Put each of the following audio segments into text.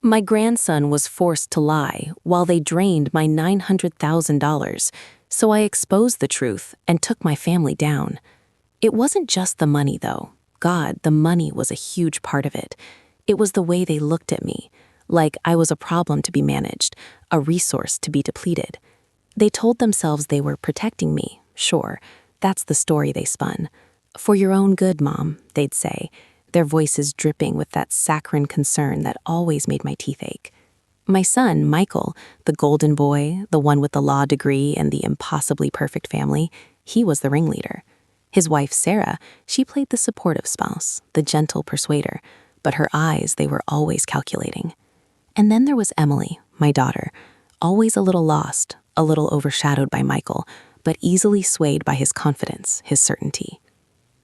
My grandson was forced to lie while they drained my $900,000, so I exposed the truth and took my family down. It wasn't just the money, though. God, the money was a huge part of it. It was the way they looked at me, like I was a problem to be managed, a resource to be depleted. They told themselves they were protecting me, sure. That's the story they spun. "For your own good, Mom," they'd say, their voices dripping with that saccharine concern that always made my teeth ache. My son, Michael, the golden boy, the one with the law degree and the impossibly perfect family, he was the ringleader. His wife, Sarah, she played the supportive spouse, the gentle persuader, but her eyes, they were always calculating. And then there was Emily, my daughter, always a little lost, a little overshadowed by Michael, but easily swayed by his confidence, his certainty.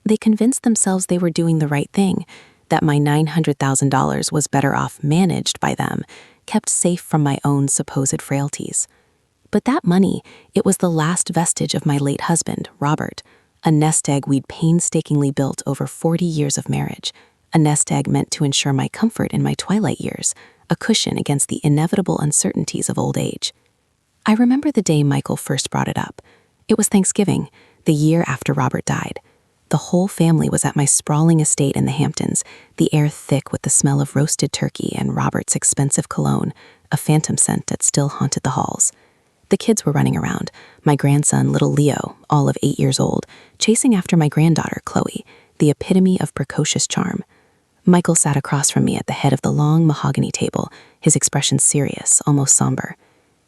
They convinced themselves they were doing the right thing, that my $900,000 was better off managed by them, kept safe from my own supposed frailties. But that money, it was the last vestige of my late husband, Robert, a nest egg we'd painstakingly built over 40 years of marriage, a nest egg meant to ensure my comfort in my twilight years, a cushion against the inevitable uncertainties of old age. I remember the day Michael first brought it up. It was Thanksgiving, the year after Robert died. The whole family was at my sprawling estate in the Hamptons, the air thick with the smell of roasted turkey and Robert's expensive cologne, a phantom scent that still haunted the halls. The kids were running around, my grandson, little Leo, all of 8 years old, chasing after my granddaughter, Chloe, the epitome of precocious charm. Michael sat across from me at the head of the long mahogany table, his expression serious, almost somber.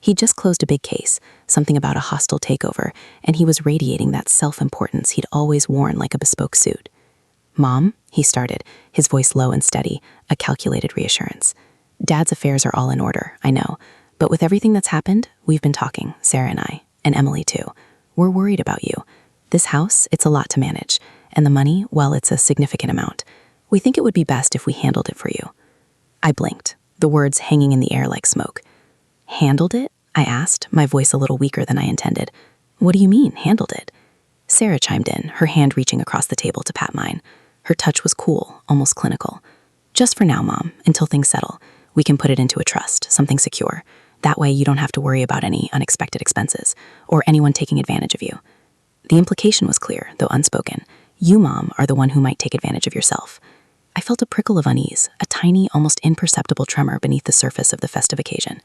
He'd just closed a big case, something about a hostile takeover, and he was radiating that self-importance he'd always worn like a bespoke suit. "Mom," he started, his voice low and steady, a calculated reassurance. "Dad's affairs are all in order, I know, but with everything that's happened, we've been talking, Sarah and I, and Emily too. We're worried about you. This house, it's a lot to manage, and the money, well, it's a significant amount. We think it would be best if we handled it for you." I blinked, the words hanging in the air like smoke. "Handled it?" I asked, my voice a little weaker than I intended. "What do you mean, handled it?" Sarah chimed in, her hand reaching across the table to pat mine. Her touch was cool, almost clinical. "Just for now, Mom, until things settle. We can put it into a trust, something secure. That way you don't have to worry about any unexpected expenses, or anyone taking advantage of you." The implication was clear, though unspoken. You, Mom, are the one who might take advantage of yourself. I felt a prickle of unease, a tiny, almost imperceptible tremor beneath the surface of the festive occasion.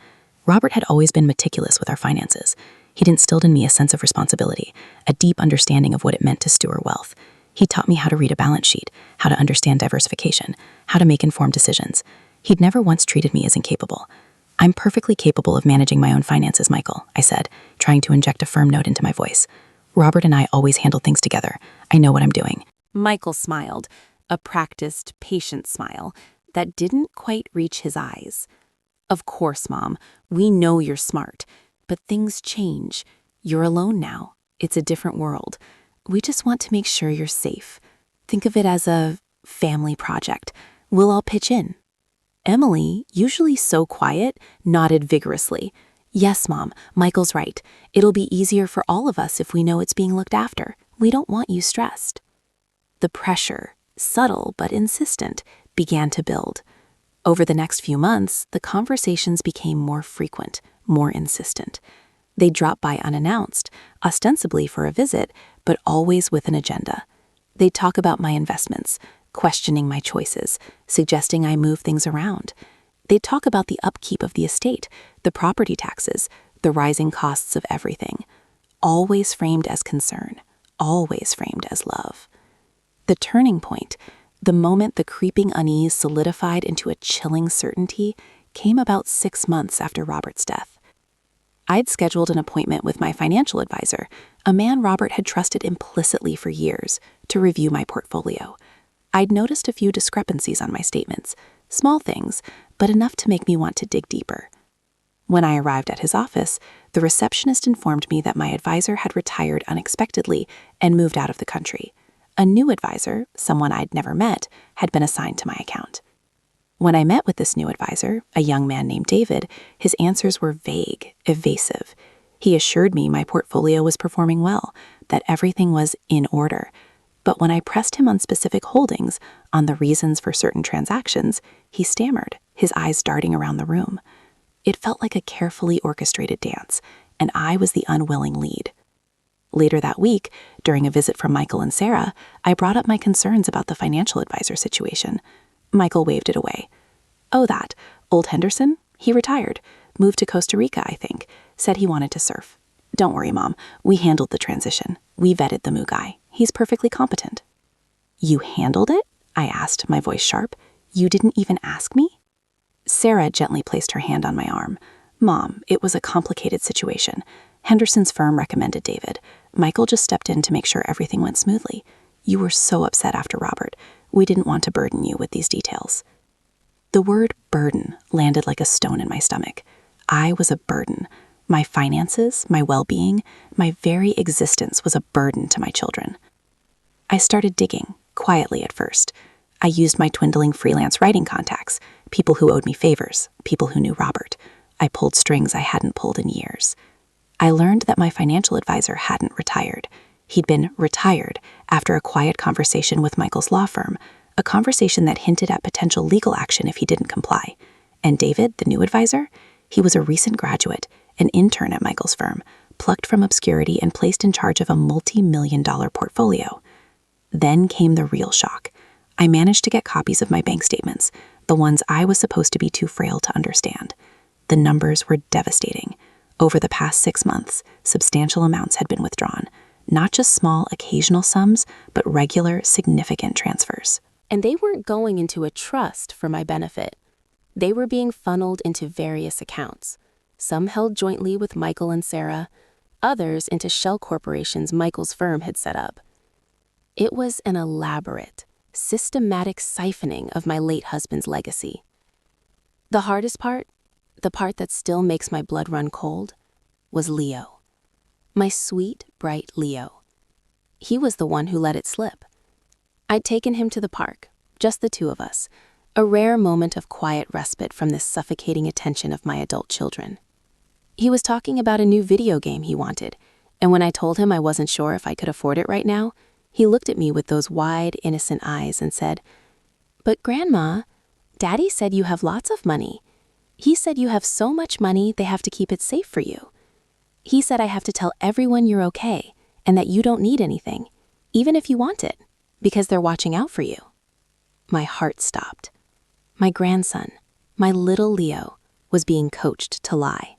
Robert had always been meticulous with our finances. He'd instilled in me a sense of responsibility, a deep understanding of what it meant to steward wealth. He taught me how to read a balance sheet, how to understand diversification, how to make informed decisions. He'd never once treated me as incapable. "I'm perfectly capable of managing my own finances, Michael," I said, trying to inject a firm note into my voice. "Robert and I always handle things together. I know what I'm doing." Michael smiled, a practiced, patient smile that didn't quite reach his eyes. "Of course, Mom, we know you're smart, but things change. You're alone now. It's a different world. We just want to make sure you're safe. Think of it as a family project. We'll all pitch in." Emily, usually so quiet, nodded vigorously. "Yes, Mom, Michael's right. It'll be easier for all of us if we know it's being looked after. We don't want you stressed." The pressure, subtle but insistent, began to build. Over the next few months, the conversations became more frequent, more insistent. They'd drop by unannounced, ostensibly for a visit, but always with an agenda. They'd talk about my investments, questioning my choices, suggesting I move things around. They'd talk about the upkeep of the estate, the property taxes, the rising costs of everything. Always framed as concern, always framed as love. The turning point, the moment the creeping unease solidified into a chilling certainty, came about 6 months after Robert's death. I'd scheduled an appointment with my financial advisor, a man Robert had trusted implicitly for years, to review my portfolio. I'd noticed a few discrepancies on my statements, small things, but enough to make me want to dig deeper. When I arrived at his office, the receptionist informed me that my advisor had retired unexpectedly and moved out of the country. A new advisor, someone I'd never met, had been assigned to my account. When I met with this new advisor, a young man named David, his answers were vague, evasive. He assured me my portfolio was performing well, that everything was in order. But when I pressed him on specific holdings, on the reasons for certain transactions, he stammered, his eyes darting around the room. It felt like a carefully orchestrated dance, and I was the unwilling lead. Later that week, during a visit from Michael and Sarah, I brought up my concerns about the financial advisor situation. Michael waved it away. "Oh, that. Old Henderson? He retired. Moved to Costa Rica, I think. Said he wanted to surf. Don't worry, Mom. We handled the transition. We vetted the Moo guy. He's perfectly competent." "You handled it?" I asked, my voice sharp. "You didn't even ask me?" Sarah gently placed her hand on my arm. "Mom, it was a complicated situation. Henderson's firm recommended David. Michael just stepped in to make sure everything went smoothly. You were so upset after Robert. We didn't want to burden you with these details." The word burden landed like a stone in my stomach. I was a burden. My finances, my well-being, my very existence was a burden to my children. I started digging, quietly at first. I used my dwindling freelance writing contacts, people who owed me favors, people who knew Robert. I pulled strings I hadn't pulled in years. I learned that my financial advisor hadn't retired. He'd been retired after a quiet conversation with Michael's law firm, a conversation that hinted at potential legal action if he didn't comply. And David, the new advisor, he was a recent graduate, an intern at Michael's firm, plucked from obscurity and placed in charge of a multi-million-dollar portfolio. Then came the real shock. I managed to get copies of my bank statements, the ones I was supposed to be too frail to understand. The numbers were devastating. Over the past 6 months, substantial amounts had been withdrawn. Not just small, occasional sums, but regular, significant transfers. And they weren't going into a trust for my benefit. They were being funneled into various accounts. Some held jointly with Michael and Sarah, others into shell corporations Michael's firm had set up. It was an elaborate, systematic siphoning of my late husband's legacy. The hardest part, the part that still makes my blood run cold, was Leo. My sweet, bright Leo. He was the one who let it slip. I'd taken him to the park, just the two of us, a rare moment of quiet respite from this suffocating attention of my adult children. He was talking about a new video game he wanted, and when I told him I wasn't sure if I could afford it right now, he looked at me with those wide, innocent eyes and said, "But Grandma, Daddy said you have lots of money. He said you have so much money they have to keep it safe for you. He said I have to tell everyone you're okay and that you don't need anything, even if you want it, because they're watching out for you." My heart stopped. My grandson, my little Leo, was being coached to lie.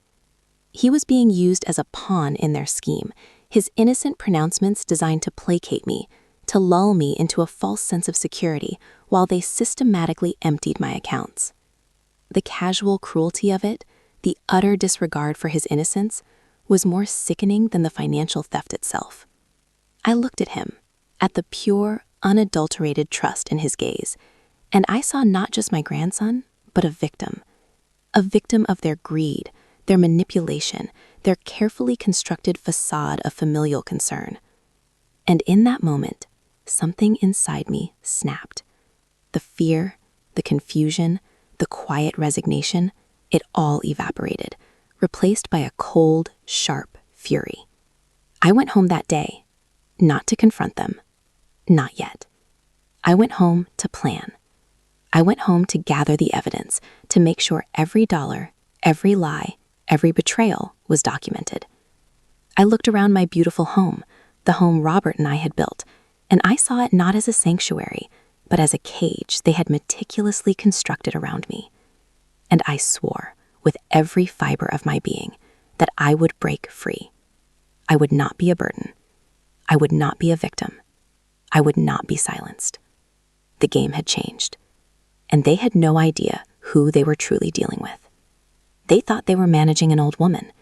He was being used as a pawn in their scheme, his innocent pronouncements designed to placate me, to lull me into a false sense of security while they systematically emptied my accounts. The casual cruelty of it, the utter disregard for his innocence, was more sickening than the financial theft itself. I looked at him, at the pure, unadulterated trust in his gaze, and I saw not just my grandson, but a victim of their greed, their manipulation, their carefully constructed facade of familial concern. And in that moment, something inside me snapped. The fear, the confusion, the quiet resignation, it all evaporated, replaced by a cold, sharp fury. I went home that day, not to confront them, not yet. I went home to plan. I went home to gather the evidence, to make sure every dollar, every lie, every betrayal was documented. I looked around my beautiful home, the home Robert and I had built, and I saw it not as a sanctuary, but as a cage they had meticulously constructed around me. And I swore, with every fiber of my being, that I would break free. I would not be a burden. I would not be a victim. I would not be silenced. The game had changed, and they had no idea who they were truly dealing with. They thought they were managing an old woman.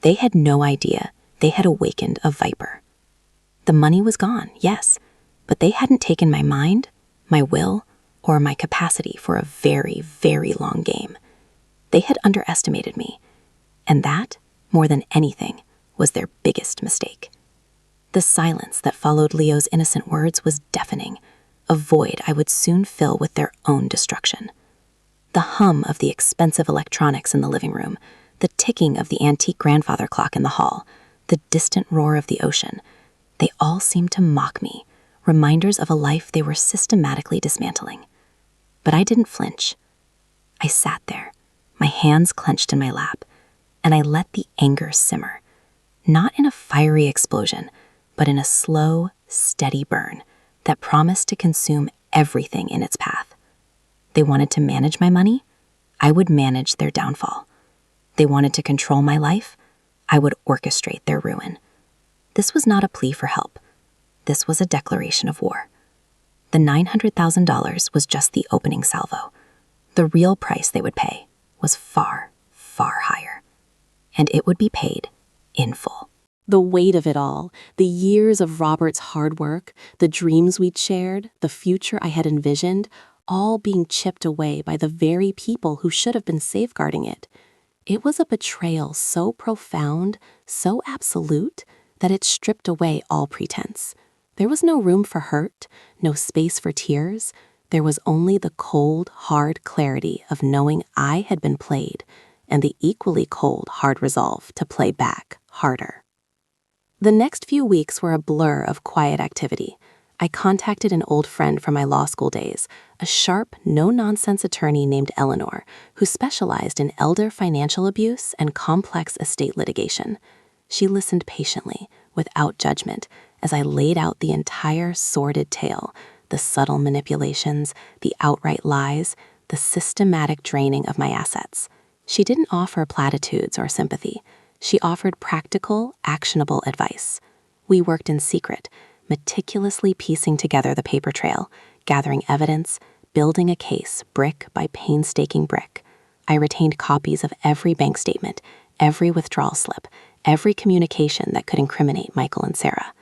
They had no idea they had awakened a viper. The money was gone, yes, but they hadn't taken my mind, my will, or my capacity for a very, very long game. They had underestimated me, and that, more than anything, was their biggest mistake. The silence that followed Leo's innocent words was deafening, a void I would soon fill with their own destruction. The hum of the expensive electronics in the living room, the ticking of the antique grandfather clock in the hall, the distant roar of the ocean, they all seemed to mock me, reminders of a life they were systematically dismantling. But I didn't flinch. I sat there, my hands clenched in my lap, and I let the anger simmer, not in a fiery explosion, but in a slow, steady burn that promised to consume everything in its path. They wanted to manage my money. I would manage their downfall. They wanted to control my life. I would orchestrate their ruin. This was not a plea for help. This was a declaration of war. The $900,000 was just the opening salvo. The real price they would pay was far, far higher. And it would be paid in full. The weight of it all, the years of Robert's hard work, the dreams we'd shared, the future I had envisioned, all being chipped away by the very people who should have been safeguarding it. It was a betrayal so profound, so absolute, that it stripped away all pretense. There was no room for hurt, no space for tears. There was only the cold, hard clarity of knowing I had been played, and the equally cold, hard resolve to play back harder. The next few weeks were a blur of quiet activity. I contacted an old friend from my law school days, a sharp, no-nonsense attorney named Eleanor, who specialized in elder financial abuse and complex estate litigation. She listened patiently, without judgment, as I laid out the entire sordid tale, the subtle manipulations, the outright lies, the systematic draining of my assets. She didn't offer platitudes or sympathy. She offered practical, actionable advice. We worked in secret, meticulously piecing together the paper trail, gathering evidence, building a case brick by painstaking brick. I retained copies of every bank statement, every withdrawal slip, every communication that could incriminate Michael and Sarah.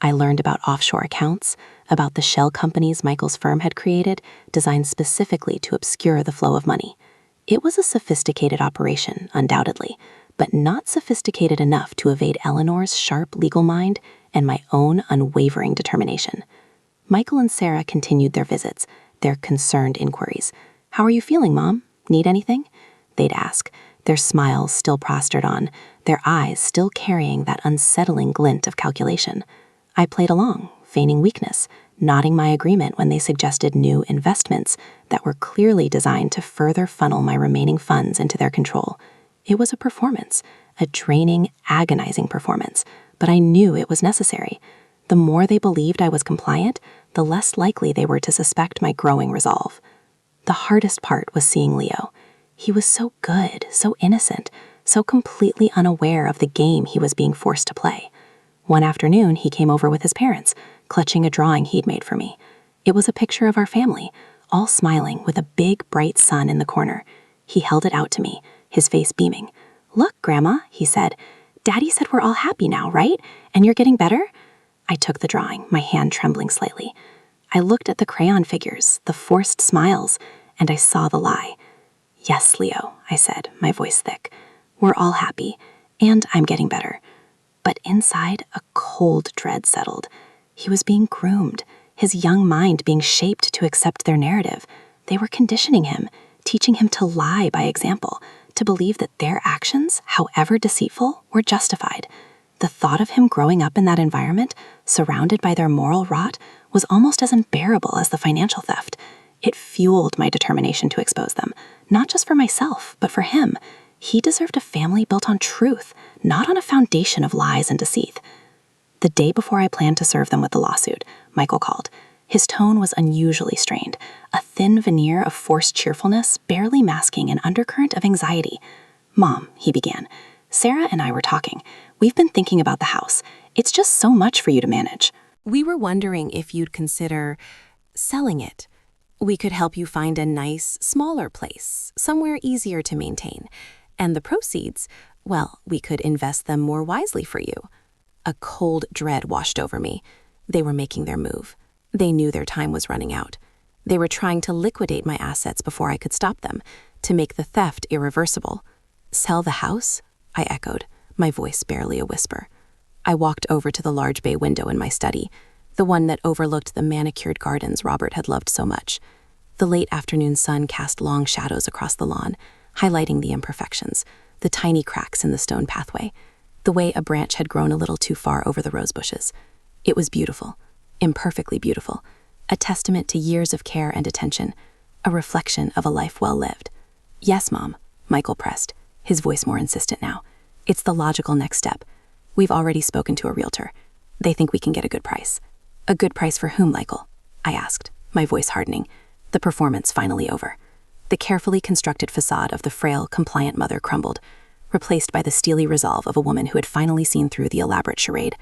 I learned about offshore accounts, about the shell companies Michael's firm had created, designed specifically to obscure the flow of money. It was a sophisticated operation, undoubtedly, but not sophisticated enough to evade Eleanor's sharp legal mind and my own unwavering determination. Michael and Sarah continued their visits, their concerned inquiries. "How are you feeling, Mom? Need anything?" They'd ask, their smiles still plastered on, their eyes still carrying that unsettling glint of calculation. I played along, feigning weakness, nodding my agreement when they suggested new investments that were clearly designed to further funnel my remaining funds into their control. It was a performance, a draining, agonizing performance, but I knew it was necessary. The more they believed I was compliant, the less likely they were to suspect my growing resolve. The hardest part was seeing Leo. He was so good, so innocent, so completely unaware of the game he was being forced to play. One afternoon, he came over with his parents, clutching a drawing he'd made for me. It was a picture of our family, all smiling with a big, bright sun in the corner. He held it out to me, his face beaming. "Look, Grandma," he said, "Daddy said we're all happy now, right? And you're getting better?" I took the drawing, my hand trembling slightly. I looked at the crayon figures, the forced smiles, and I saw the lie. "Yes, Leo," I said, my voice thick. "We're all happy, and I'm getting better." But inside, a cold dread settled. He was being groomed, his young mind being shaped to accept their narrative. They were conditioning him, teaching him to lie by example, to believe that their actions, however deceitful, were justified. The thought of him growing up in that environment, surrounded by their moral rot, was almost as unbearable as the financial theft. It fueled my determination to expose them, not just for myself, but for him. He deserved a family built on truth, not on a foundation of lies and deceit. The day before I planned to serve them with the lawsuit, Michael called. His tone was unusually strained, a thin veneer of forced cheerfulness barely masking an undercurrent of anxiety. "Mom," he began, "Sarah and I were talking. We've been thinking about the house. It's just so much for you to manage. We were wondering if you'd consider selling it. We could help you find a nice, smaller place, somewhere easier to maintain. And the proceeds, well, we could invest them more wisely for you." A cold dread washed over me. They were making their move. They knew their time was running out. They were trying to liquidate my assets before I could stop them, to make the theft irreversible. "Sell the house?" I echoed, my voice barely a whisper. I walked over to the large bay window in my study, the one that overlooked the manicured gardens Robert had loved so much. The late afternoon sun cast long shadows across the lawn, highlighting the imperfections, the tiny cracks in the stone pathway, the way a branch had grown a little too far over the rose bushes. It was beautiful, imperfectly beautiful, a testament to years of care and attention, a reflection of a life well lived. Yes, Mom, Michael pressed, his voice more insistent now. It's the logical next step. We've already spoken to a realtor. They think we can get a good price. A good price for whom, Michael? I asked, my voice hardening, the performance finally over. The carefully constructed facade of the frail, compliant mother crumbled, replaced by the steely resolve of a woman who had finally seen through the elaborate charade.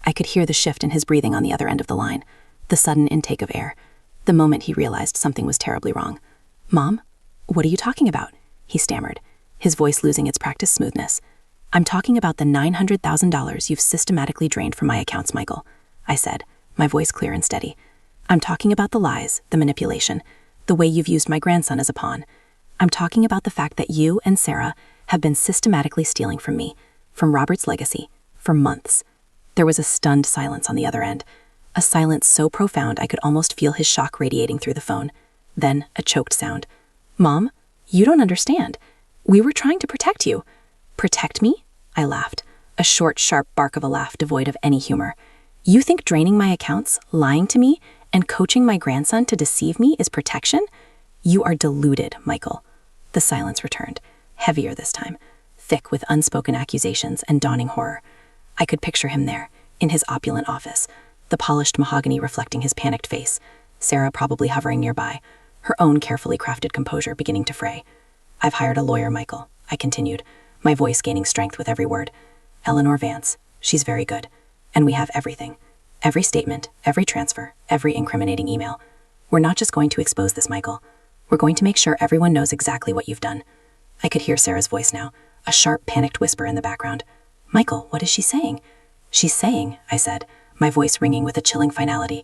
I could hear the shift in his breathing on the other end of the line, the sudden intake of air, the moment he realized something was terribly wrong. Mom, what are you talking about? He stammered, his voice losing its practiced smoothness. I'm talking about the $900,000 you've systematically drained from my accounts, Michael, I said, my voice clear and steady. I'm talking about the lies, the manipulation, the way you've used my grandson as a pawn. I'm talking about the fact that you and Sarah have been systematically stealing from me, from Robert's legacy, for months. There was a stunned silence on the other end, a silence so profound I could almost feel his shock radiating through the phone. Then a choked sound. Mom, you don't understand. We were trying to protect you. Protect me? I laughed, a short, sharp bark of a laugh devoid of any humor. You think draining my accounts, lying to me, and coaching my grandson to deceive me is protection? You are deluded, Michael. The silence returned, heavier this time, thick with unspoken accusations and dawning horror. I could picture him there, in his opulent office, the polished mahogany reflecting his panicked face, Sarah probably hovering nearby, her own carefully crafted composure beginning to fray. I've hired a lawyer, Michael, I continued, my voice gaining strength with every word. Eleanor Vance, she's very good. And we have everything. Every statement, every transfer, every incriminating email. We're not just going to expose this, Michael. We're going to make sure everyone knows exactly what you've done. I could hear Sarah's voice now, a sharp, panicked whisper in the background. Michael, what is she saying? She's saying, I said, my voice ringing with a chilling finality,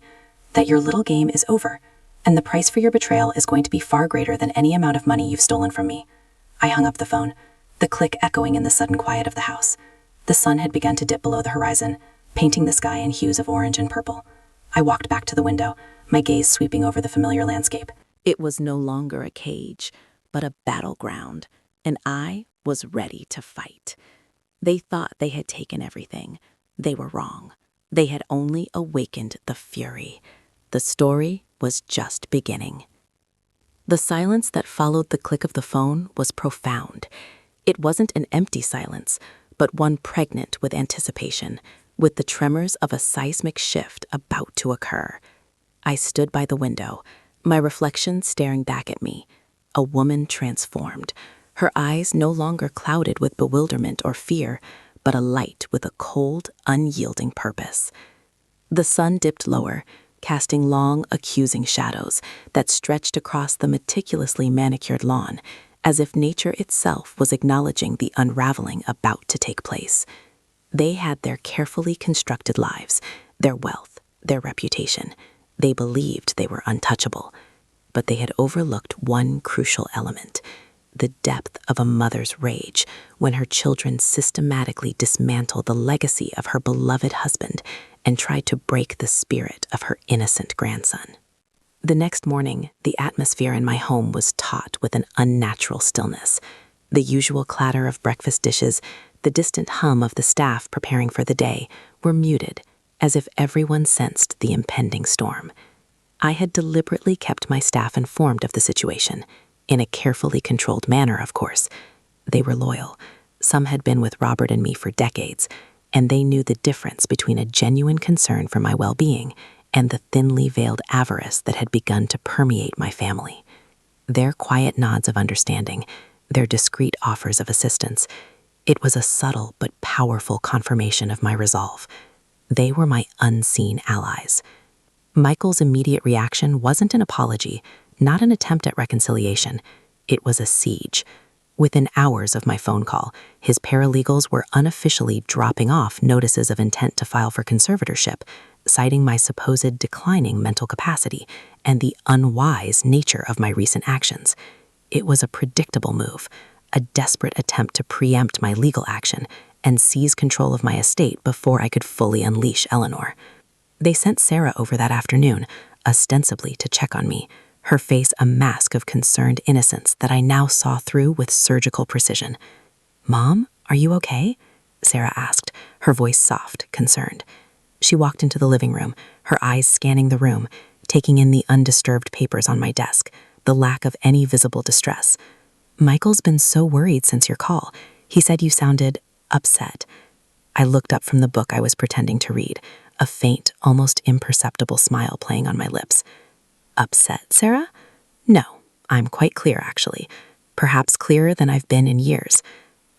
that your little game is over, and the price for your betrayal is going to be far greater than any amount of money you've stolen from me. I hung up the phone, the click echoing in the sudden quiet of the house. The sun had begun to dip below the horizon, painting the sky in hues of orange and purple. I walked back to the window, my gaze sweeping over the familiar landscape. It was no longer a cage, but a battleground, and I was ready to fight. They thought they had taken everything. They were wrong. They had only awakened the fury. The story was just beginning. The silence that followed the click of the phone was profound. It wasn't an empty silence, but one pregnant with anticipation, with the tremors of a seismic shift about to occur. I stood by the window, my reflection staring back at me, a woman transformed, her eyes no longer clouded with bewilderment or fear, but alight with a cold, unyielding purpose. The sun dipped lower, casting long, accusing shadows that stretched across the meticulously manicured lawn, as if nature itself was acknowledging the unraveling about to take place. They had their carefully constructed lives, their wealth, their reputation. They believed they were untouchable, but they had overlooked one crucial element, the depth of a mother's rage when her children systematically dismantled the legacy of her beloved husband and tried to break the spirit of her innocent grandson. The next morning, the atmosphere in my home was taut with an unnatural stillness. The usual clatter of breakfast dishes, the distant hum of the staff preparing for the day, were muted, as if everyone sensed the impending storm. I had deliberately kept my staff informed of the situation, in a carefully controlled manner, of course. They were loyal. Some had been with Robert and me for decades, and they knew the difference between a genuine concern for my well-being and the thinly veiled avarice that had begun to permeate my family. Their quiet nods of understanding, their discreet offers of assistance, it was a subtle but powerful confirmation of my resolve. They were my unseen allies. Michael's immediate reaction wasn't an apology, not an attempt at reconciliation. It was a siege. Within hours of my phone call, his paralegals were unofficially dropping off notices of intent to file for conservatorship, citing my supposed declining mental capacity and the unwise nature of my recent actions. It was a predictable move, a desperate attempt to preempt my legal action and seize control of my estate before I could fully unleash Eleanor. They sent Sarah over that afternoon, ostensibly to check on me, her face a mask of concerned innocence that I now saw through with surgical precision. "Mom, are you okay?" Sarah asked, her voice soft, concerned. She walked into the living room, her eyes scanning the room, taking in the undisturbed papers on my desk, the lack of any visible distress. Michael's been so worried since your call. He said you sounded upset. I looked up from the book I was pretending to read, a faint, almost imperceptible smile playing on my lips. Upset, Sarah? No, I'm quite clear, actually. Perhaps clearer than I've been in years.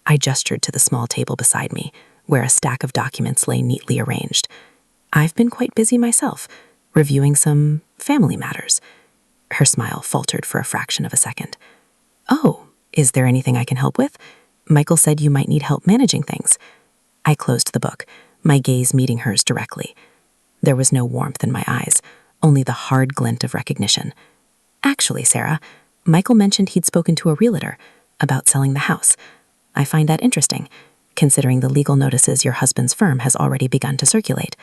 I gestured to the small table beside me, where a stack of documents lay neatly arranged. I've been quite busy myself, reviewing some family matters. Her smile faltered for a fraction of a second. Oh, is there anything I can help with? Michael said you might need help managing things. I closed the book, my gaze meeting hers directly. There was no warmth in my eyes, only the hard glint of recognition. Actually, Sarah, Michael mentioned he'd spoken to a realtor about selling the house. I find that interesting, considering the legal notices your husband's firm has already begun to circulate.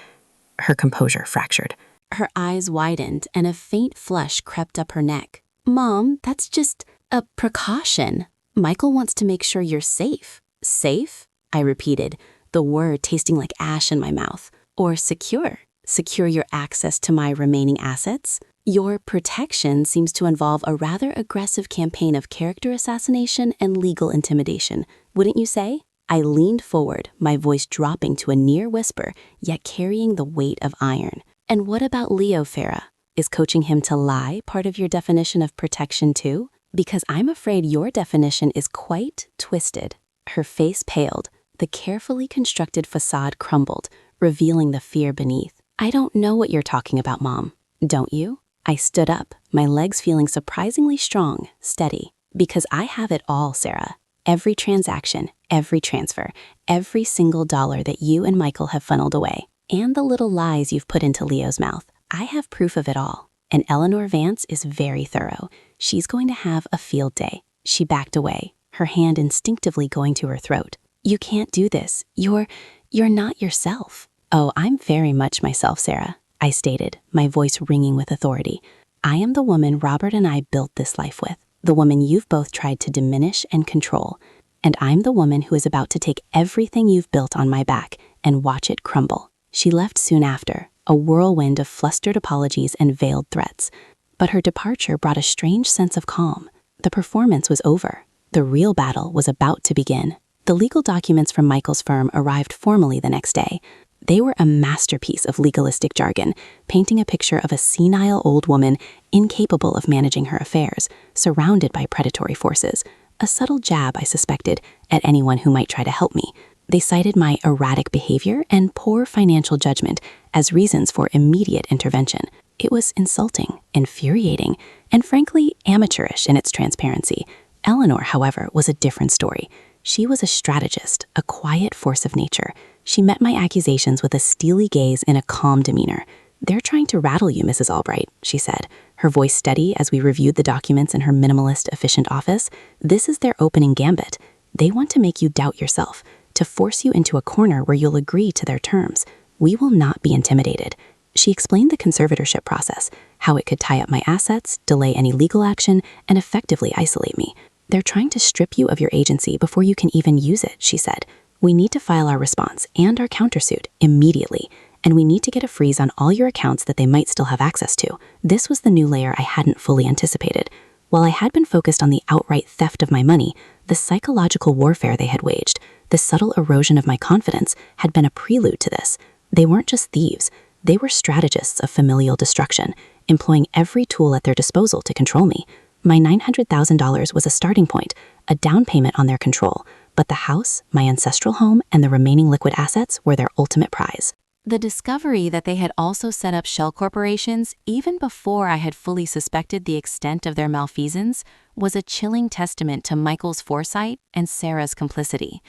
Her composure fractured. Her eyes widened and a faint flush crept up her neck. Mom, that's just a precaution. Michael wants to make sure you're safe. Safe? I repeated, the word tasting like ash in my mouth. Or secure. Secure your access to my remaining assets? Your protection seems to involve a rather aggressive campaign of character assassination and legal intimidation, wouldn't you say? I leaned forward, my voice dropping to a near whisper, yet carrying the weight of iron. And what about Leo, Farah? Is coaching him to lie part of your definition of protection too? Because I'm afraid your definition is quite twisted. Her face paled, the carefully constructed facade crumbled, revealing the fear beneath. I don't know what you're talking about, Mom. Don't you? I stood up, my legs feeling surprisingly strong, steady. Because I have it all, Sarah. Every transaction, every transfer, every single dollar that you and Michael have funneled away, and the little lies you've put into Leo's mouth. I have proof of it all. And Eleanor Vance is very thorough. She's going to have a field day. She backed away, her hand instinctively going to her throat. You can't do this. You're not yourself. Oh, I'm very much myself, Sarah, I stated, my voice ringing with authority. I am the woman Robert and I built this life with, the woman you've both tried to diminish and control. And I'm the woman who is about to take everything you've built on my back and watch it crumble. She left soon after, a whirlwind of flustered apologies and veiled threats. But her departure brought a strange sense of calm. The performance was over. The real battle was about to begin. The legal documents from Michael's firm arrived formally the next day. They were a masterpiece of legalistic jargon, painting a picture of a senile old woman incapable of managing her affairs, surrounded by predatory forces. A subtle jab, I suspected, at anyone who might try to help me. They cited my erratic behavior and poor financial judgment as reasons for immediate intervention. It was insulting, infuriating, and frankly, amateurish in its transparency. Eleanor, however, was a different story. She was a strategist, a quiet force of nature. She met my accusations with a steely gaze and a calm demeanor. "They're trying to rattle you, Mrs. Albright," she said, her voice steady as we reviewed the documents in her minimalist, efficient office. "This is their opening gambit. They want to make you doubt yourself, to force you into a corner where you'll agree to their terms. We will not be intimidated." She explained the conservatorship process, how it could tie up my assets, delay any legal action, and effectively isolate me. "They're trying to strip you of your agency before you can even use it," she said. "We need to file our response and our countersuit immediately, and we need to get a freeze on all your accounts that they might still have access to." This was the new layer I hadn't fully anticipated. While I had been focused on the outright theft of my money, the psychological warfare they had waged, the subtle erosion of my confidence, had been a prelude to this. They weren't just thieves. They were strategists of familial destruction, employing every tool at their disposal to control me. My $900,000 was a starting point, a down payment on their control, but the house, my ancestral home, and the remaining liquid assets were their ultimate prize. The discovery that they had also set up shell corporations, even before I had fully suspected the extent of their malfeasance, was a chilling testament to Michael's foresight and Sarah's complicity.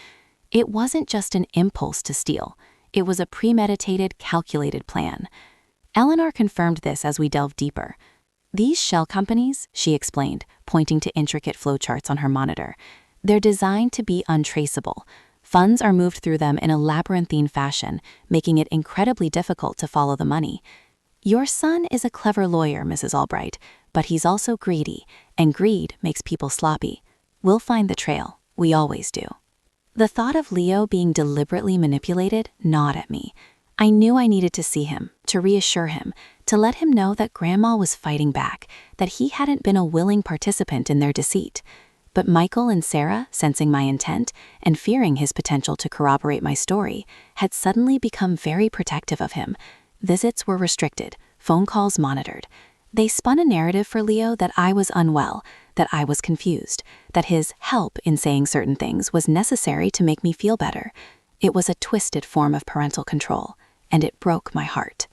It wasn't just an impulse to steal. It was a premeditated, calculated plan. Eleanor confirmed this as we delved deeper. "These shell companies," she explained, pointing to intricate flowcharts on her monitor, "they're designed to be untraceable. Funds are moved through them in a labyrinthine fashion, making it incredibly difficult to follow the money. Your son is a clever lawyer, Mrs. Albright, but he's also greedy, and greed makes people sloppy. We'll find the trail. We always do." The thought of Leo being deliberately manipulated gnawed at me. I knew I needed to see him, to reassure him, to let him know that Grandma was fighting back, that he hadn't been a willing participant in their deceit. But Michael and Sarah, sensing my intent and fearing his potential to corroborate my story, had suddenly become very protective of him. Visits were restricted, phone calls monitored. They spun a narrative for Leo that I was unwell, that I was confused, that his help in saying certain things was necessary to make me feel better. It was a twisted form of parental control, and it broke my heart.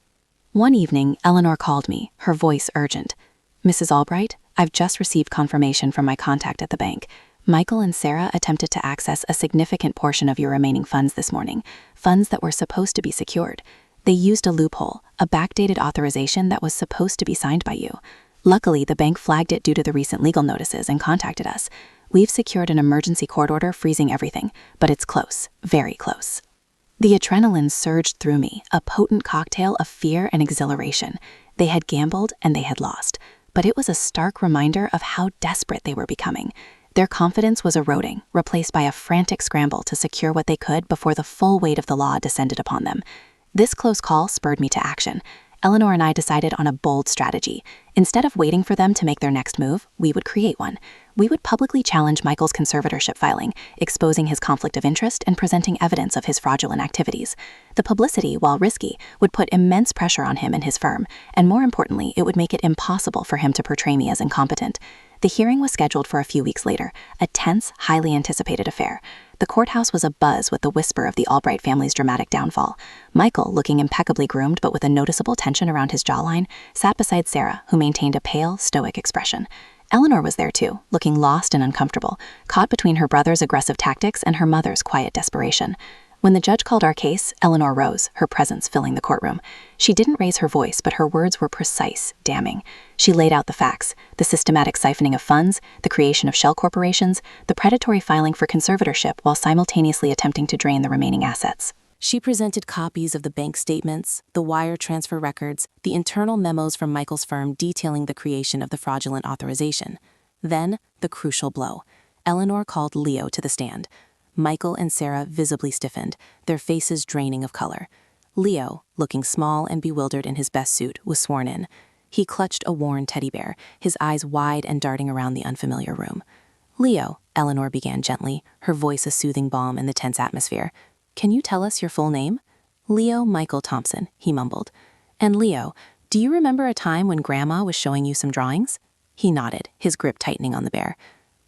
One evening, Eleanor called me, her voice urgent. "Mrs. Albright, I've just received confirmation from my contact at the bank. Michael and Sarah attempted to access a significant portion of your remaining funds this morning, funds that were supposed to be secured. They used a loophole, a backdated authorization that was supposed to be signed by you. Luckily, the bank flagged it due to the recent legal notices and contacted us. We've secured an emergency court order freezing everything, but it's close, very close." The adrenaline surged through me, a potent cocktail of fear and exhilaration. They had gambled and they had lost, but it was a stark reminder of how desperate they were becoming. Their confidence was eroding, replaced by a frantic scramble to secure what they could before the full weight of the law descended upon them. This close call spurred me to action. Eleanor and I decided on a bold strategy. Instead of waiting for them to make their next move, we would create one. We would publicly challenge Michael's conservatorship filing, exposing his conflict of interest and presenting evidence of his fraudulent activities. The publicity, while risky, would put immense pressure on him and his firm, and more importantly, it would make it impossible for him to portray me as incompetent. The hearing was scheduled for a few weeks later, a tense, highly anticipated affair. The courthouse was abuzz with the whisper of the Albright family's dramatic downfall. Michael, looking impeccably groomed but with a noticeable tension around his jawline, sat beside Sarah, who maintained a pale, stoic expression. Eleanor was there too, looking lost and uncomfortable, caught between her brother's aggressive tactics and her mother's quiet desperation. When the judge called our case, Eleanor rose, her presence filling the courtroom. She didn't raise her voice, but her words were precise, damning. She laid out the facts: the systematic siphoning of funds, the creation of shell corporations, the predatory filing for conservatorship while simultaneously attempting to drain the remaining assets. She presented copies of the bank statements, the wire transfer records, the internal memos from Michael's firm detailing the creation of the fraudulent authorization. Then, the crucial blow. Eleanor called Leo to the stand. Michael and Sarah visibly stiffened, their faces draining of color. Leo, looking small and bewildered in his best suit, was sworn in. He clutched a worn teddy bear, his eyes wide and darting around the unfamiliar room. "Leo," Eleanor began gently, her voice a soothing balm in the tense atmosphere. "Can you tell us your full name?" "Leo Michael Thompson," he mumbled. "And Leo, do you remember a time when Grandma was showing you some drawings?" He nodded, his grip tightening on the bear.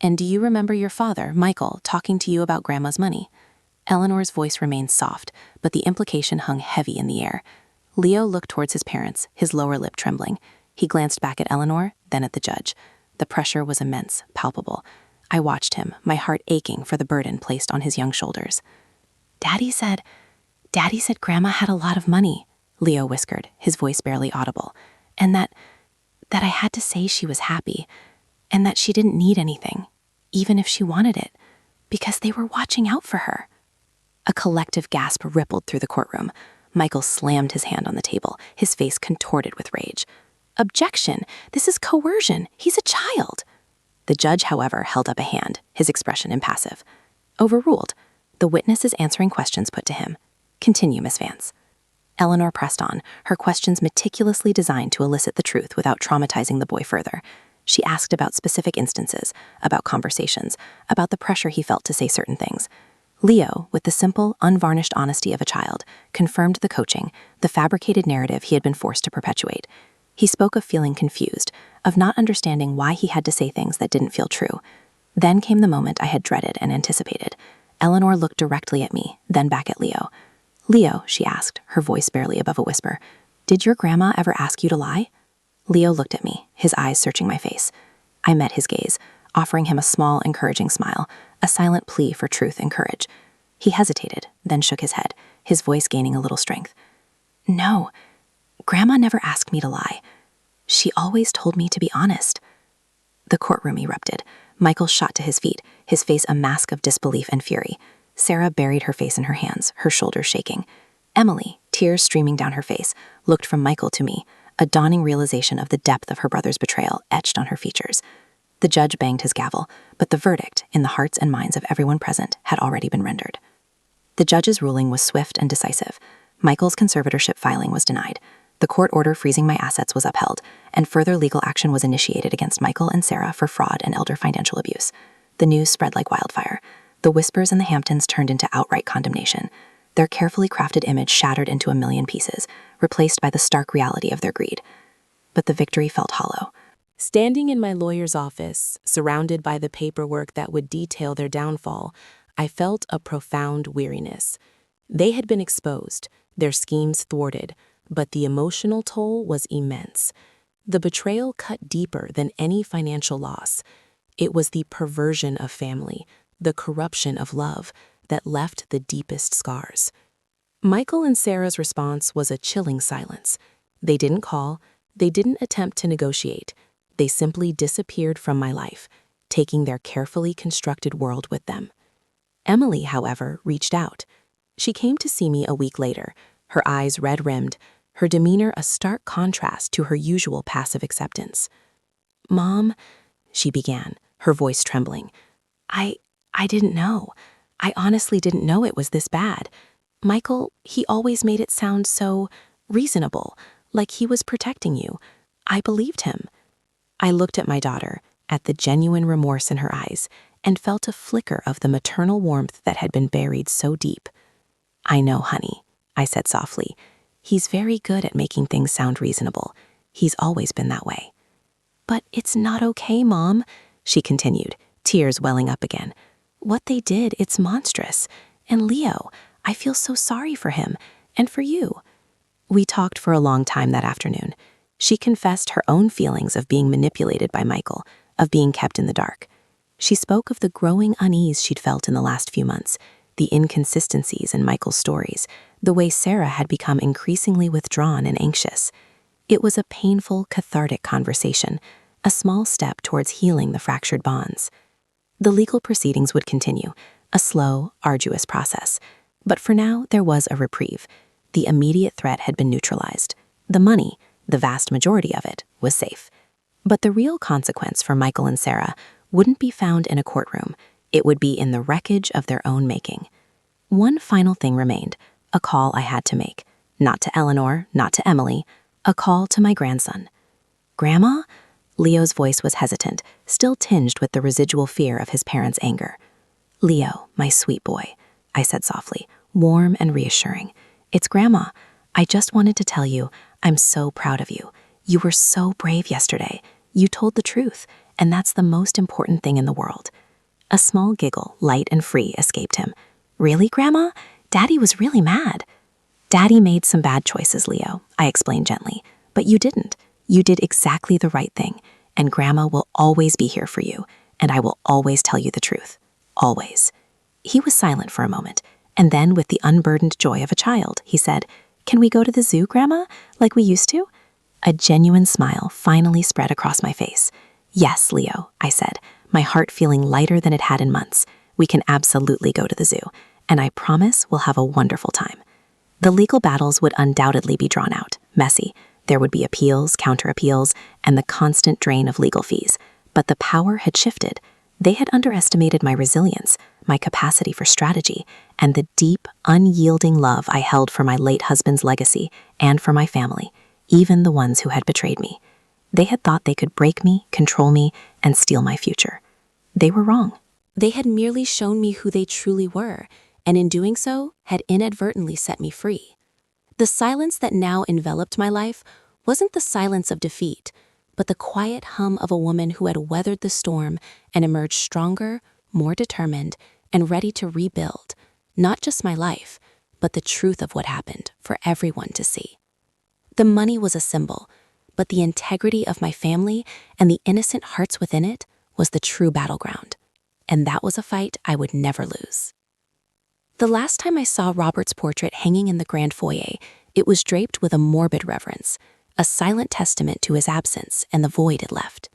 "And do you remember your father, Michael, talking to you about Grandma's money?" Eleanor's voice remained soft, but the implication hung heavy in the air. Leo looked towards his parents, his lower lip trembling. He glanced back at Eleanor, then at the judge. The pressure was immense, palpable. I watched him, my heart aching for the burden placed on his young shoulders. Daddy said Grandma had a lot of money," Leo whispered, his voice barely audible, "and that I had to say she was happy, and that she didn't need anything, even if she wanted it, because they were watching out for her." A collective gasp rippled through the courtroom. Michael slammed his hand on the table, his face contorted with rage. "Objection! This is coercion! He's a child!" The judge, however, held up a hand, his expression impassive. "Overruled. The witness is answering questions put to him. Continue, Miss Vance." Eleanor pressed on, her questions meticulously designed to elicit the truth without traumatizing the boy further. She asked about specific instances, about conversations, about the pressure he felt to say certain things. Leo, with the simple, unvarnished honesty of a child, confirmed the coaching, the fabricated narrative he had been forced to perpetuate. He spoke of feeling confused, of not understanding why he had to say things that didn't feel true. Then came the moment I had dreaded and anticipated. Eleanor looked directly at me, then back at Leo. "Leo," she asked, her voice barely above a whisper, "did your grandma ever ask you to lie?" Leo looked at me, his eyes searching my face. I met his gaze, offering him a small, encouraging smile, a silent plea for truth and courage. He hesitated, then shook his head, his voice gaining a little strength. "No, Grandma never asked me to lie. She always told me to be honest." The courtroom erupted. Michael shot to his feet, his face a mask of disbelief and fury. Sarah buried her face in her hands, her shoulders shaking. Emily, tears streaming down her face, looked from Michael to me, a dawning realization of the depth of her brother's betrayal etched on her features. The judge banged his gavel, but the verdict, in the hearts and minds of everyone present, had already been rendered. The judge's ruling was swift and decisive. Michael's conservatorship filing was denied. The court order freezing my assets was upheld, and further legal action was initiated against Michael and Sarah for fraud and elder financial abuse. The news spread like wildfire. The whispers in the Hamptons turned into outright condemnation. Their carefully crafted image shattered into a million pieces, replaced by the stark reality of their greed. But the victory felt hollow. Standing in my lawyer's office, surrounded by the paperwork that would detail their downfall, I felt a profound weariness. They had been exposed, their schemes thwarted, but the emotional toll was immense. The betrayal cut deeper than any financial loss. It was the perversion of family, the corruption of love, that left the deepest scars. Michael and Sarah's response was a chilling silence. They didn't call, they didn't attempt to negotiate. They simply disappeared from my life, taking their carefully constructed world with them. Emily, however, reached out. She came to see me a week later, her eyes red-rimmed, her demeanor a stark contrast to her usual passive acceptance. "Mom," she began, her voice trembling, I didn't know. I honestly didn't know it was this bad. Michael, he always made it sound so reasonable, like he was protecting you. I believed him." I looked at my daughter, at the genuine remorse in her eyes, and felt a flicker of the maternal warmth that had been buried so deep. "I know, honey," I said softly. "He's very good at making things sound reasonable. He's always been that way." "But it's not okay, Mom," she continued, tears welling up again. "What they did, it's monstrous. And Leo, I feel so sorry for him, and for you." We talked for a long time that afternoon. She confessed her own feelings of being manipulated by Michael, of being kept in the dark. She spoke of the growing unease she'd felt in the last few months, the inconsistencies in Michael's stories, the way Sarah had become increasingly withdrawn and anxious. It was a painful, cathartic conversation, a small step towards healing the fractured bonds. The legal proceedings would continue, a slow, arduous process. But for now, there was a reprieve. The immediate threat had been neutralized. The money, the vast majority of it, was safe. But the real consequence for Michael and Sarah wouldn't be found in a courtroom. It would be in the wreckage of their own making. One final thing remained, a call I had to make. Not to Eleanor, not to Emily, a call to my grandson. "Grandma?" Leo's voice was hesitant, still tinged with the residual fear of his parents' anger. "Leo, my sweet boy," I said softly, warm and reassuring. "It's Grandma. I just wanted to tell you, I'm so proud of you. You were so brave yesterday. You told the truth, and that's the most important thing in the world." A small giggle, light and free, escaped him. "Really, Grandma? Daddy was really mad." "Daddy made some bad choices, Leo," I explained gently. "But you didn't. You did exactly the right thing, and Grandma will always be here for you, and I will always tell you the truth. Always." He was silent for a moment, and then with the unburdened joy of a child, he said, "Can we go to the zoo, Grandma, like we used to?" A genuine smile finally spread across my face. "Yes, Leo," I said, my heart feeling lighter than it had in months. "We can absolutely go to the zoo, and I promise we'll have a wonderful time." The legal battles would undoubtedly be drawn out, messy. There would be appeals, counter-appeals, and the constant drain of legal fees. But the power had shifted. They had underestimated my resilience, my capacity for strategy, and the deep, unyielding love I held for my late husband's legacy and for my family, even the ones who had betrayed me. They had thought they could break me, control me, and steal my future. They were wrong. They had merely shown me who they truly were, and in doing so, had inadvertently set me free. The silence that now enveloped my life wasn't the silence of defeat, but the quiet hum of a woman who had weathered the storm and emerged stronger, more determined, and ready to rebuild, not just my life, but the truth of what happened for everyone to see. The money was a symbol, but the integrity of my family and the innocent hearts within it was the true battleground. And that was a fight I would never lose. The last time I saw Robert's portrait hanging in the grand foyer, it was draped with a morbid reverence, a silent testament to his absence and the void it left.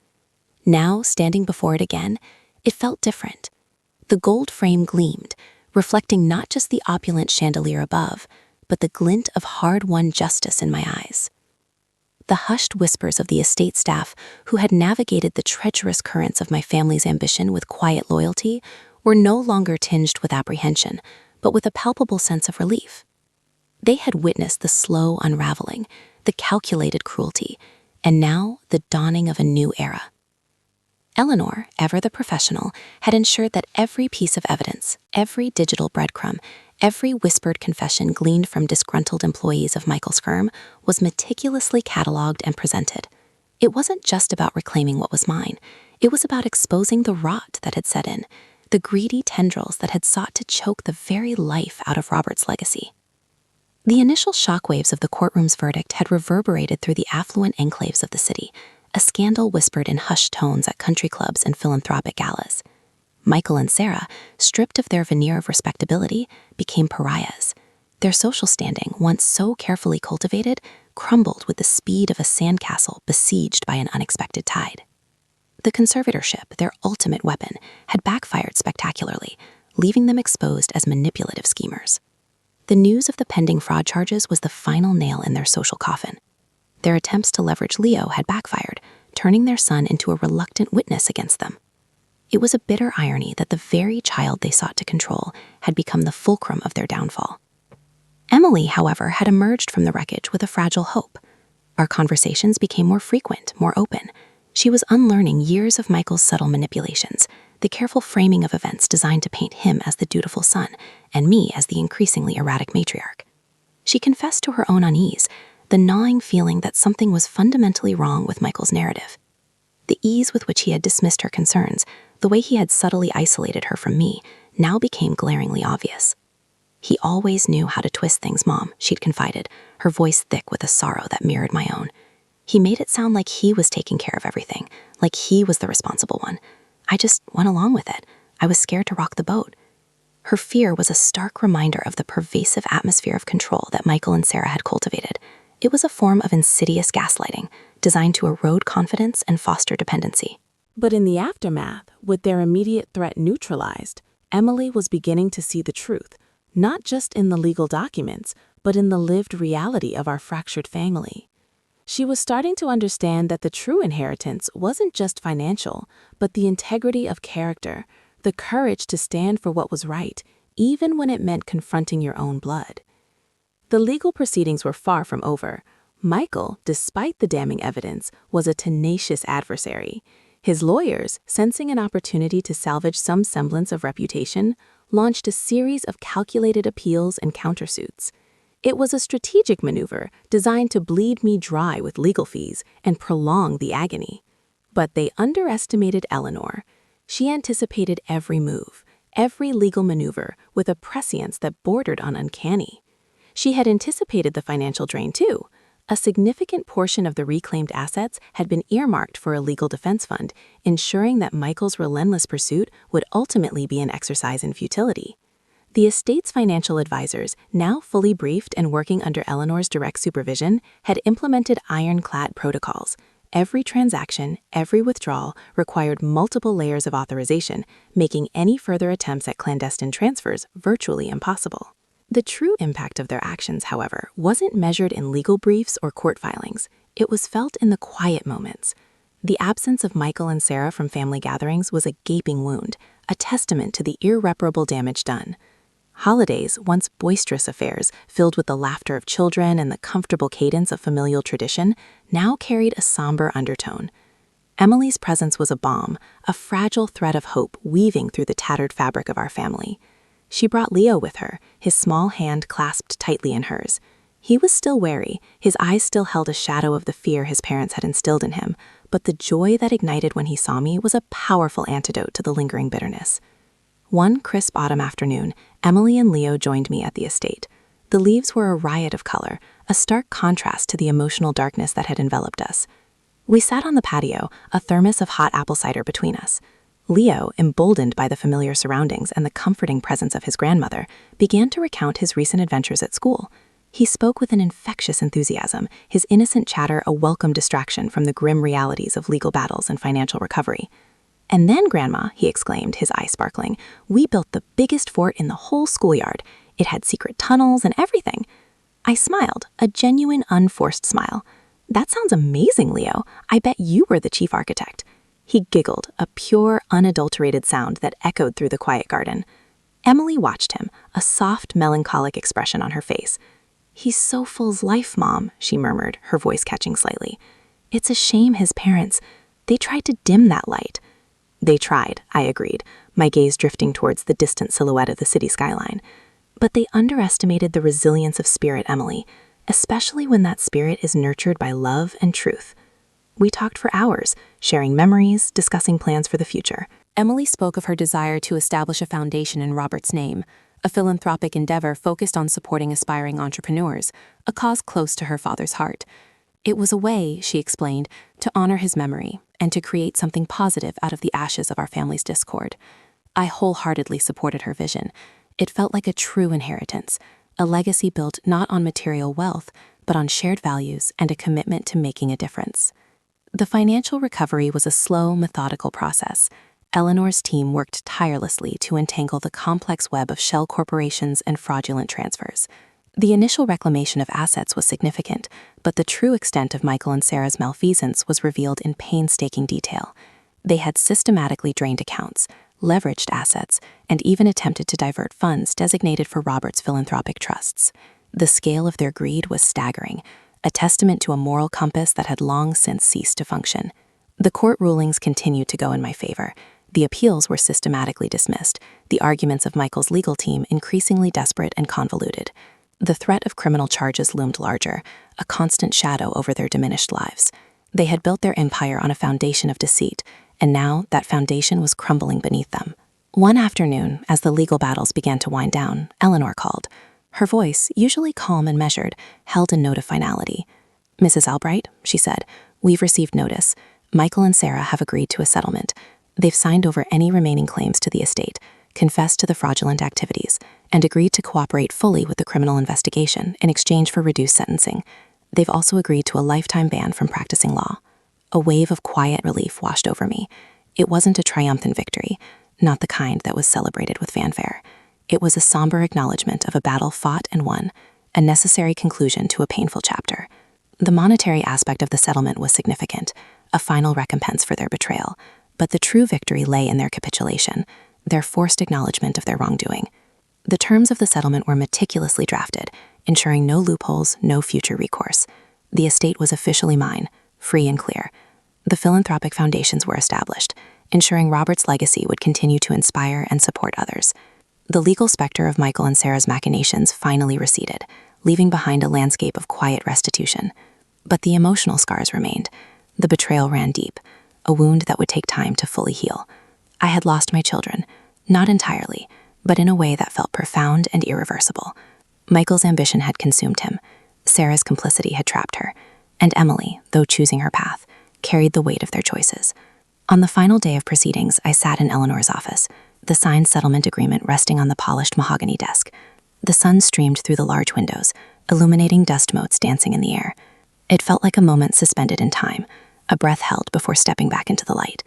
Now, standing before it again, it felt different. The gold frame gleamed, reflecting not just the opulent chandelier above, but the glint of hard-won justice in my eyes. The hushed whispers of the estate staff, who had navigated the treacherous currents of my family's ambition with quiet loyalty, were no longer tinged with apprehension, but with a palpable sense of relief. They had witnessed the slow unraveling, the calculated cruelty, and now the dawning of a new era. Eleanor, ever the professional, had ensured that every piece of evidence, every digital breadcrumb, every whispered confession gleaned from disgruntled employees of Michael's firm was meticulously cataloged and presented. It wasn't just about reclaiming what was mine. It was about exposing the rot that had set in, the greedy tendrils that had sought to choke the very life out of Robert's legacy. The initial shockwaves of the courtroom's verdict had reverberated through the affluent enclaves of the city, a scandal whispered in hushed tones at country clubs and philanthropic galas. Michael and Sarah, stripped of their veneer of respectability, became pariahs. Their social standing, once so carefully cultivated, crumbled with the speed of a sandcastle besieged by an unexpected tide. The conservatorship, their ultimate weapon, had backfired spectacularly, leaving them exposed as manipulative schemers. The news of the pending fraud charges was the final nail in their social coffin. Their attempts to leverage Leo had backfired, turning their son into a reluctant witness against them. It was a bitter irony that the very child they sought to control had become the fulcrum of their downfall. Emily, however, had emerged from the wreckage with a fragile hope. Our conversations became more frequent, more open. She was unlearning years of Michael's subtle manipulations, the careful framing of events designed to paint him as the dutiful son and me as the increasingly erratic matriarch. She confessed to her own unease, the gnawing feeling that something was fundamentally wrong with Michael's narrative. The ease with which he had dismissed her concerns, the way he had subtly isolated her from me, now became glaringly obvious. "He always knew how to twist things, Mom," she'd confided, her voice thick with a sorrow that mirrored my own. "He made it sound like he was taking care of everything, like he was the responsible one. I just went along with it. I was scared to rock the boat." Her fear was a stark reminder of the pervasive atmosphere of control that Michael and Sarah had cultivated. It was a form of insidious gaslighting, designed to erode confidence and foster dependency. But in the aftermath, with their immediate threat neutralized, Emily was beginning to see the truth, not just in the legal documents, but in the lived reality of our fractured family. She was starting to understand that the true inheritance wasn't just financial, but the integrity of character, the courage to stand for what was right, even when it meant confronting your own blood. The legal proceedings were far from over. Michael, despite the damning evidence, was a tenacious adversary. His lawyers, sensing an opportunity to salvage some semblance of reputation, launched a series of calculated appeals and countersuits. It was a strategic maneuver designed to bleed me dry with legal fees and prolong the agony. But they underestimated Eleanor. She anticipated every move, every legal maneuver, with a prescience that bordered on uncanny. She had anticipated the financial drain too. A significant portion of the reclaimed assets had been earmarked for a legal defense fund, ensuring that Michael's relentless pursuit would ultimately be an exercise in futility. The estate's financial advisors, now fully briefed and working under Eleanor's direct supervision, had implemented ironclad protocols. Every transaction, every withdrawal required multiple layers of authorization, making any further attempts at clandestine transfers virtually impossible. The true impact of their actions, however, wasn't measured in legal briefs or court filings. It was felt in the quiet moments. The absence of Michael and Sarah from family gatherings was a gaping wound, a testament to the irreparable damage done. Holidays, once boisterous affairs filled with the laughter of children and the comfortable cadence of familial tradition, now carried a somber undertone. Emily's presence was a balm, a fragile thread of hope weaving through the tattered fabric of our family. She brought Leo with her, his small hand clasped tightly in hers. He was still wary, his eyes still held a shadow of the fear his parents had instilled in him, but the joy that ignited when he saw me was a powerful antidote to the lingering bitterness. One crisp autumn afternoon, Emily and Leo joined me at the estate. The leaves were a riot of color, a stark contrast to the emotional darkness that had enveloped us. We sat on the patio, a thermos of hot apple cider between us. Leo, emboldened by the familiar surroundings and the comforting presence of his grandmother, began to recount his recent adventures at school. He spoke with an infectious enthusiasm, his innocent chatter a welcome distraction from the grim realities of legal battles and financial recovery. "And then, Grandma," he exclaimed, his eye sparkling, "we built the biggest fort in the whole schoolyard. It had secret tunnels and everything." I smiled, a genuine, unforced smile. "That sounds amazing, Leo. I bet you were the chief architect." He giggled, a pure, unadulterated sound that echoed through the quiet garden. Emily watched him, a soft, melancholic expression on her face. "He's so full's life, Mom," she murmured, her voice catching slightly. "It's a shame his parents, they tried to dim that light." They tried, I agreed, my gaze drifting towards the distant silhouette of the city skyline. But they underestimated the resilience of spirit, Emily, especially when that spirit is nurtured by love and truth. We talked for hours, sharing memories, discussing plans for the future. Emily spoke of her desire to establish a foundation in Robert's name, a philanthropic endeavor focused on supporting aspiring entrepreneurs, a cause close to her father's heart. It was a way, she explained, to honor his memory and to create something positive out of the ashes of our family's discord. I wholeheartedly supported her vision. It felt like a true inheritance, a legacy built not on material wealth, but on shared values and a commitment to making a difference. The financial recovery was a slow, methodical process. Eleanor's team worked tirelessly to untangle the complex web of shell corporations and fraudulent transfers. The initial reclamation of assets was significant, but the true extent of Michael and Sarah's malfeasance was revealed in painstaking detail. They had systematically drained accounts, leveraged assets, and even attempted to divert funds designated for Robert's philanthropic trusts. The scale of their greed was staggering, a testament to a moral compass that had long since ceased to function. The court rulings continued to go in my favor. The appeals were systematically dismissed, the arguments of Michael's legal team increasingly desperate and convoluted. The threat of criminal charges loomed larger, a constant shadow over their diminished lives. They had built their empire on a foundation of deceit, and now that foundation was crumbling beneath them. One afternoon, as the legal battles began to wind down, Eleanor called. Her voice, usually calm and measured, held a note of finality. "Mrs. Albright," she said, "we've received notice. Michael and Sarah have agreed to a settlement. They've signed over any remaining claims to the estate, confessed to the fraudulent activities, and agreed to cooperate fully with the criminal investigation in exchange for reduced sentencing. They've also agreed to a lifetime ban from practicing law." A wave of quiet relief washed over me. It wasn't a triumphant victory, not the kind that was celebrated with fanfare. It was a somber acknowledgement of a battle fought and won, a necessary conclusion to a painful chapter. The monetary aspect of the settlement was significant, a final recompense for their betrayal, but the true victory lay in their capitulation, their forced acknowledgement of their wrongdoing. The terms of the settlement were meticulously drafted, ensuring no loopholes, no future recourse. The estate was officially mine, free and clear. The philanthropic foundations were established, ensuring Robert's legacy would continue to inspire and support others. The legal specter of Michael and Sarah's machinations finally receded, leaving behind a landscape of quiet restitution. But the emotional scars remained. The betrayal ran deep, a wound that would take time to fully heal. I had lost my children, not entirely, but in a way that felt profound and irreversible. Michael's ambition had consumed him. Sarah's complicity had trapped her. And Emily, though choosing her path, carried the weight of their choices. On the final day of proceedings, I sat in Eleanor's office, the signed settlement agreement resting on the polished mahogany desk. The sun streamed through the large windows, illuminating dust motes dancing in the air. It felt like a moment suspended in time, a breath held before stepping back into the light.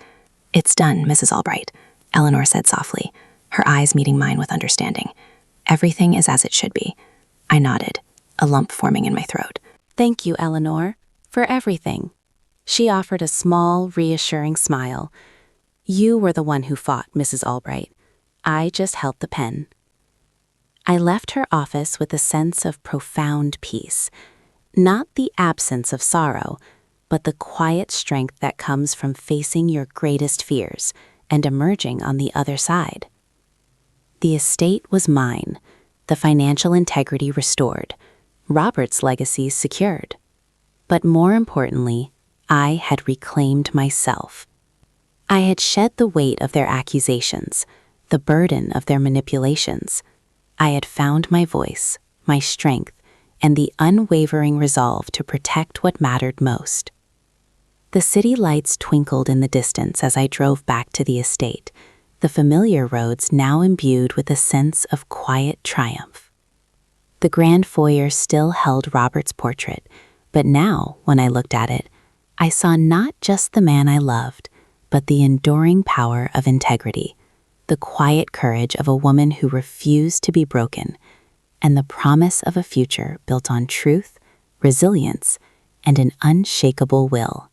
"It's done, Mrs. Albright," Eleanor said softly, her eyes meeting mine with understanding. "Everything is as it should be." I nodded, a lump forming in my throat. "Thank you, Eleanor, for everything." She offered a small, reassuring smile. "You were the one who fought, Mrs. Albright. I just held the pen." I left her office with a sense of profound peace, not the absence of sorrow, but the quiet strength that comes from facing your greatest fears and emerging on the other side. The estate was mine, the financial integrity restored, Robert's legacy secured. But more importantly, I had reclaimed myself. I had shed the weight of their accusations, the burden of their manipulations. I had found my voice, my strength, and the unwavering resolve to protect what mattered most. The city lights twinkled in the distance as I drove back to the estate, the familiar roads now imbued with a sense of quiet triumph. The grand foyer still held Robert's portrait, but now, when I looked at it, I saw not just the man I loved, but the enduring power of integrity, the quiet courage of a woman who refused to be broken, and the promise of a future built on truth, resilience, and an unshakable will.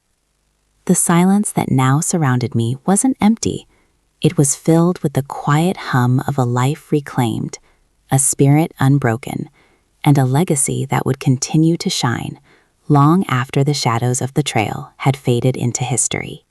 The silence that now surrounded me wasn't empty. It was filled with the quiet hum of a life reclaimed, a spirit unbroken, and a legacy that would continue to shine long after the shadows of the trail had faded into history.